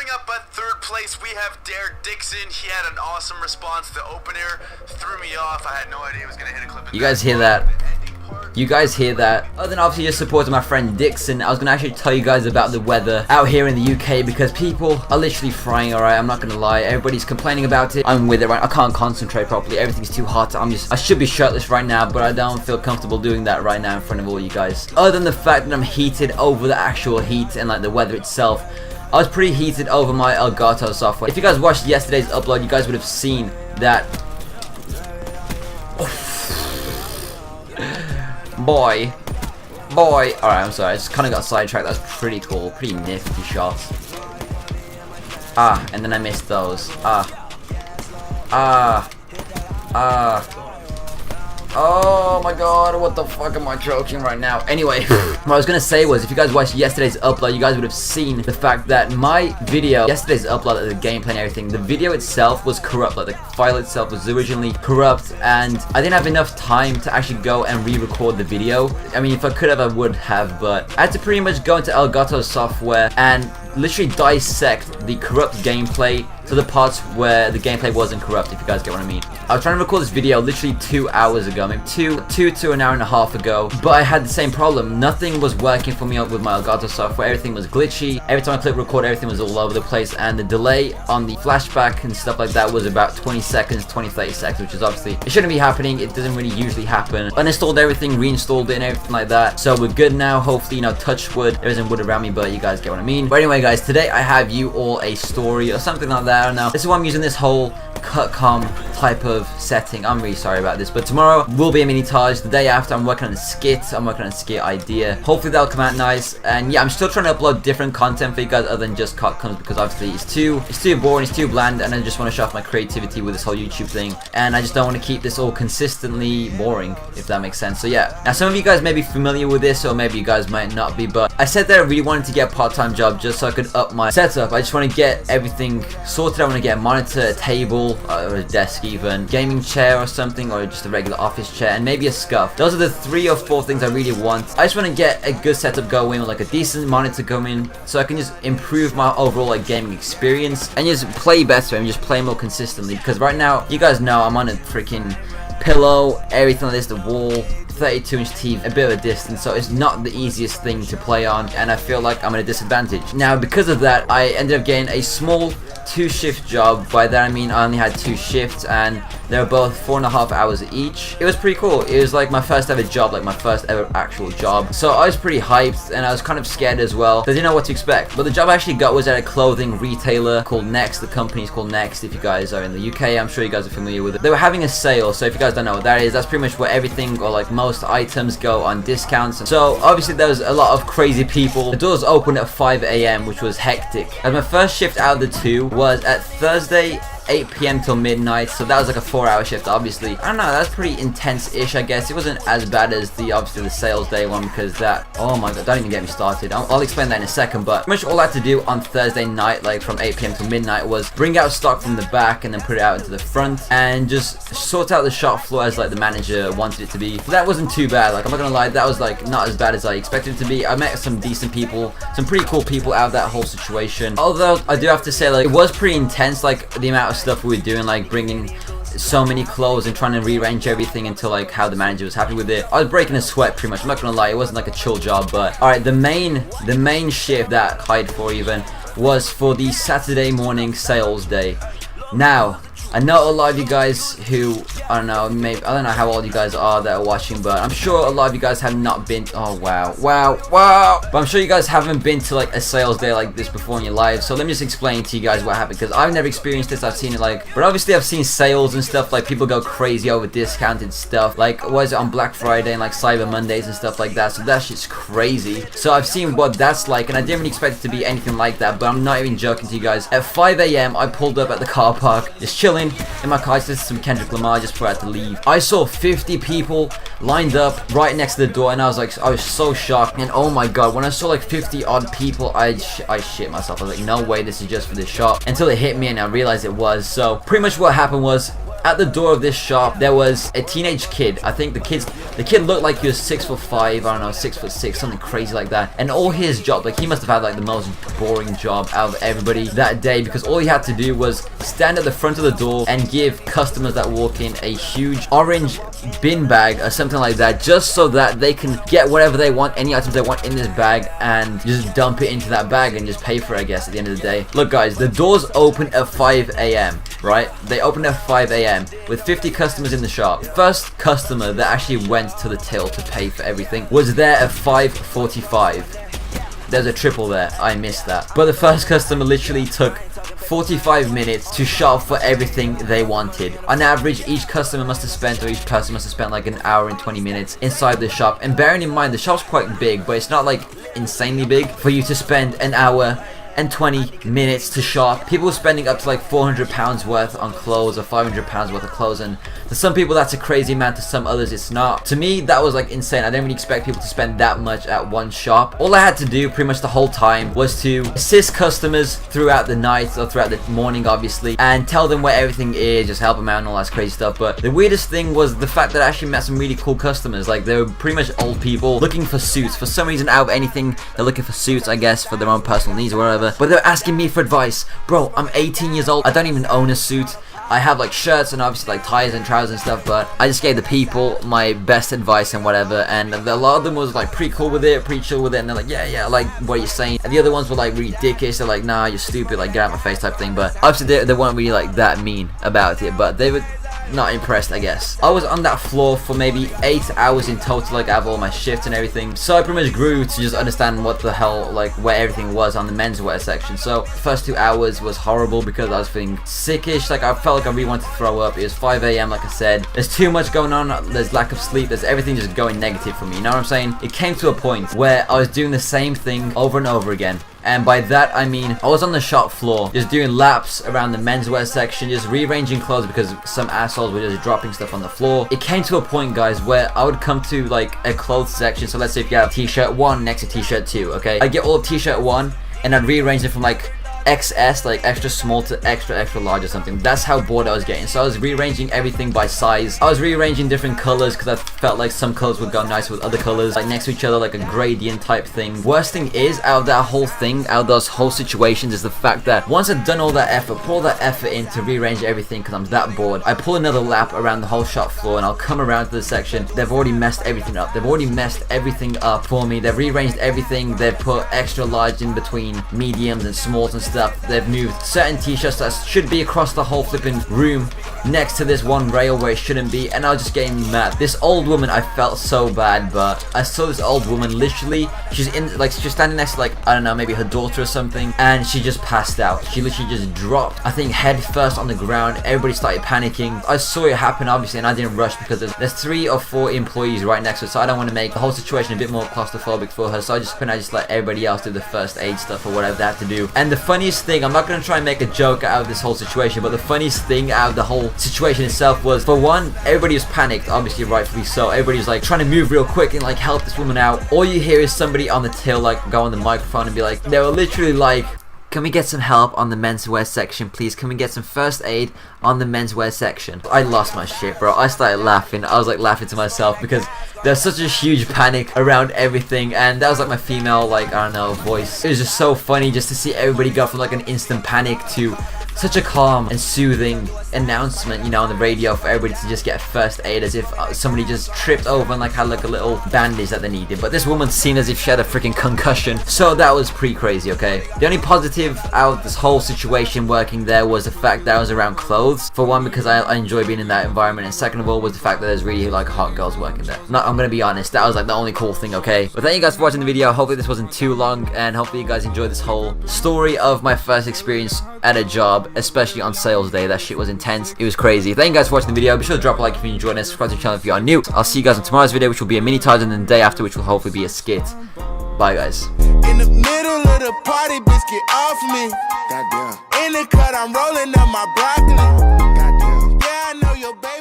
Coming up at third place, we have Derek Dixon. He had an awesome response to the opener. Threw me off. I had no idea he was going to hit a clip. You guys hear that? You guys hear that? Other than obviously just supporting my friend Dixon, I was going to actually tell you guys about the weather out here in the UK because people are literally frying, alright? I'm not going to lie. Everybody's complaining about it. I'm with it right. I can't concentrate properly. Everything's too hot. I should be shirtless right now, but I don't feel comfortable doing that right now in front of all you guys. Other than the fact that I'm heated over the actual heat and like the weather itself, I was pretty heated over my Elgato software. If you guys watched yesterday's upload, you guys would have seen that. Boy. Alright, I'm sorry. I just kind of got sidetracked. That was pretty cool. Pretty nifty shots. And then I missed those. Oh my god, what the fuck am I choking right now? Anyway, what I was gonna say was, if you guys watched yesterday's upload, you guys would have seen the fact that my video, yesterday's upload of the gameplay and everything, the video itself was corrupt. Like the file itself was originally corrupt, and I didn't have enough time to actually go and re-record the video. I mean, if I could have, I would have, but I had to pretty much go into Elgato software and literally dissect the corrupt gameplay to the parts where the gameplay wasn't corrupt, if you guys get what I mean. I was trying to record this video literally 2 hours ago, maybe two to an hour and a half ago, but I had the same problem. Nothing was working for me with my Elgato software. Everything was glitchy. Every time I clicked record, everything was all over the place, and the delay on the flashback and stuff like that was about 20 seconds, 20-30 seconds, which is obviously, it shouldn't be happening. It doesn't really usually happen. Uninstalled everything, reinstalled it and everything like that, so we're good now. Hopefully, you know, touch wood, there isn't wood around me, but you guys get what I mean. But anyway guys, today I have you all a story or something like that. I don't know. This is why I'm using this whole cutcom type of setting. I'm really sorry about this, but tomorrow will be a mini Taj. The day after, I'm working on a skit. I'm working on a skit idea. Hopefully that'll come out nice. And yeah, I'm still trying to upload different content for you guys other than just cutcoms, because obviously it's too boring, it's too bland, and I just want to show off my creativity with this whole YouTube thing, and I just don't want to keep this all consistently boring, if that makes sense. So yeah, now some of you guys may be familiar with this, or maybe you guys might not be, but I said that I really wanted to get a part-time job just so I could up my setup. I just want to get everything sorted. I want to get a monitor, a table, or a desk even, gaming chair or something, or just a regular office chair, and maybe a scuff. Those are the 3 or 4 things I really want. I just want to get a good setup going, like a decent monitor going, so I can just improve my overall like gaming experience and just play better and just play more consistently, because right now, you guys know I'm on a freaking pillow, everything like this, the wall, 32-inch TV, a bit of a distance, so it's not the easiest thing to play on, and I feel like I'm at a disadvantage. Now, because of that, I ended up getting a small 2-shift job. By that I mean I only had 2 shifts, and they were both 4.5 hours each. It was pretty cool. It was like my first ever job, like my first ever actual job. So I was pretty hyped, and I was kind of scared as well, because I didn't know what to expect. But the job I actually got was at a clothing retailer called Next. The company is called Next. If you guys are in the UK, I'm sure you guys are familiar with it. They were having a sale, so if you guys don't know what that is, that's pretty much where everything, or like most items, go on discounts. So obviously there was a lot of crazy people. The doors opened at 5 AM, which was hectic. And my first shift out of the 2 was at Thursday 8 PM till midnight, so that was like a 4-hour shift. Obviously, I don't know, that's pretty intense-ish, I guess. It wasn't as bad as obviously the sales day one, because that, oh my god, don't even get me started. I'll explain that in a second. But pretty much all I had to do on Thursday night, like from 8 PM till midnight, was bring out stock from the back and then put it out into the front, and just sort out the shop floor as like the manager wanted it to be. That wasn't too bad. Like, I'm not gonna lie, that was like not as bad as I expected it to be. I met some decent people, some pretty cool people out of that whole situation. Although I do have to say, like, it was pretty intense, like the amount of stuff we were doing, like bringing so many clothes and trying to rearrange everything until like how the manager was happy with it. I was breaking a sweat pretty much. I'm not gonna lie, it wasn't like a chill job. But alright, the main shift that I hired for even was for the Saturday morning sales day. Now, I know a lot of you guys who, I don't know, maybe, I don't know how old you guys are that are watching, but I'm sure a lot of you guys have not been, oh wow, but I'm sure you guys haven't been to like a sales day like this before in your lives. So let me just explain to you guys what happened, because I've never experienced this. I've seen it like, but obviously I've seen sales and stuff, like people go crazy over discounted stuff, like was it on Black Friday and like Cyber Mondays and stuff like that. So that shit's crazy. So I've seen what that's like, and I didn't really expect it to be anything like that, but I'm not even joking to you guys. At 5 AM, I pulled up at the car park, just chilling in my car. I listened to some Kendrick Lamar just before I had to leave. I saw 50 people lined up right next to the door, and I was so shocked. And oh my god, when I saw like 50 odd people, I shit myself. I was like, no way, this is just for this shop, until it hit me and I realized it was. So pretty much what happened was, at the door of this shop, there was a teenage kid. I think the kid looked like he was 6'5", I don't know, 6'6", something crazy like that. And all his job, like, he must have had like the most boring job out of everybody that day, because all he had to do was stand at the front of the door and give customers that walk in a huge orange bin bag or something like that, just so that they can get whatever they want, any items they want in this bag, and just dump it into that bag and just pay for it, I guess, at the end of the day. Look guys, the doors open at 5 a.m. right? They open at 5 a.m. with 50 customers in the shop. The first customer that actually went to the till to pay for everything was there at 5:45. There's a triple there, I missed that. But the first customer literally took 45 minutes to shop for everything they wanted. On average, each customer must have spent, or each person must have spent like an hour and 20 minutes inside the shop. And bearing in mind, the shop's quite big, but it's not like insanely big for you to spend an hour and 20 minutes to shop. People were spending up to like £400 worth on clothes or £500 worth of clothes, and to some people that's a crazy amount, to some others it's not. To me, that was like insane. I didn't really expect people to spend that much at one shop. All I had to do pretty much the whole time was to assist customers throughout the night, or throughout the morning obviously, and tell them where everything is, just help them out and all that crazy stuff. But the weirdest thing was the fact that I actually met some really cool customers. Like, they were pretty much old people looking for suits. For some reason, out of anything, they're looking for suits, I guess, for their own personal needs or whatever. But they're asking me for advice. Bro, I'm 18 years old. I don't even own a suit. I have like shirts and obviously like ties and trousers and stuff, but I just gave the people my best advice and whatever, and a lot of them was like pretty cool with it, pretty chill with it, and they're like, yeah, like what you're saying. And the other ones were like really dickish. They're like, nah, you're stupid, like get out of my face type thing. But obviously they weren't really like that mean about it, but they were not impressed, I guess. I was on that floor for maybe 8 hours in total, like out of all my shifts and everything. So I pretty much grew to just understand what the hell, like where everything was on the menswear section. So the first 2 hours was horrible because I was feeling sickish. Like I felt like I really wanted to throw up. It was 5 a.m. like I said. There's too much going on. There's lack of sleep. There's everything just going negative for me. You know what I'm saying? It came to a point where I was doing the same thing over and over again. And by that I mean I was on the shop floor just doing laps around the menswear section, just rearranging clothes because some assholes were just dropping stuff on the floor. It came to a point, guys, where I would come to like a clothes section. So let's say if you have t-shirt 1 next to t-shirt 2, okay? I'd get all of t-shirt 1 and I'd rearrange it from like XS, like extra small, to extra large or something. That's how bored I was getting. So I was rearranging everything by size. I was rearranging different colors because I felt like some colors would go nice with other colors, like next to each other, like a gradient type thing. Worst thing is, out of that whole thing, out of those whole situations, is the fact that once I've done all that effort, put all that effort in to rearrange everything because I'm that bored, I pull another lap around the whole shop floor and I'll come around to the section. They've already messed everything up. They've already messed everything up for me. They've rearranged everything. They've put extra large in between mediums and smalls and stuff. They've moved certain t-shirts that should be across the whole flipping room next to this one rail where it shouldn't be, and I was just getting mad. This old woman, I felt so bad, but I saw this old woman literally, she's standing next to like, I don't know, maybe her daughter or something, and she just passed out. She literally just dropped, I think head first on the ground. Everybody started panicking. I saw it happen obviously, and I didn't rush because there's 3 or 4 employees right next to her, so I don't want to make the whole situation a bit more claustrophobic for her. So I just let everybody else do the first aid stuff or whatever they have to do. And the funniest thing, I'm not going to try and make a joke out of this whole situation, but the funniest thing out of the whole situation itself was, for one, everybody was panicked, obviously rightfully so. Everybody was like trying to move real quick and like help this woman out. All you hear is somebody on the till like go on the microphone and be like, they were literally like, can we get some help on the menswear section, please? Can we get some first aid on the menswear section? I lost my shit, bro. I started laughing. I was like laughing to myself because there's such a huge panic around everything, and that was like my female, like, I don't know, voice. It was just so funny just to see everybody go from like an instant panic to such a calm and soothing announcement, you know, on the radio for everybody to just get first aid, as if somebody just tripped over and like had like a little bandage that they needed. But this woman seemed as if she had a freaking concussion, so that was pretty crazy, okay? The only positive out of this whole situation working there was the fact that I was around clothes. For one, because I enjoy being in that environment, and second of all was the fact that there's really like hot girls working there. I'm gonna be honest, that was like the only cool thing, okay? But thank you guys for watching the video. Hopefully this wasn't too long, and hopefully you guys enjoyed this whole story of my first experience at a job, especially on sales day. That shit was intense. It was crazy. Thank you guys for watching the video. Be sure to drop a like if you enjoyed it, subscribe to the channel if you are new. I'll see you guys in tomorrow's video, which will be a mini Tarzan, and the day after, which will hopefully be a skit. Bye guys. In the middle of the party, bitch, get off me. Goddamn. In the cut, I'm rolling up my broccoli. Goddamn. Yeah, I know your baby.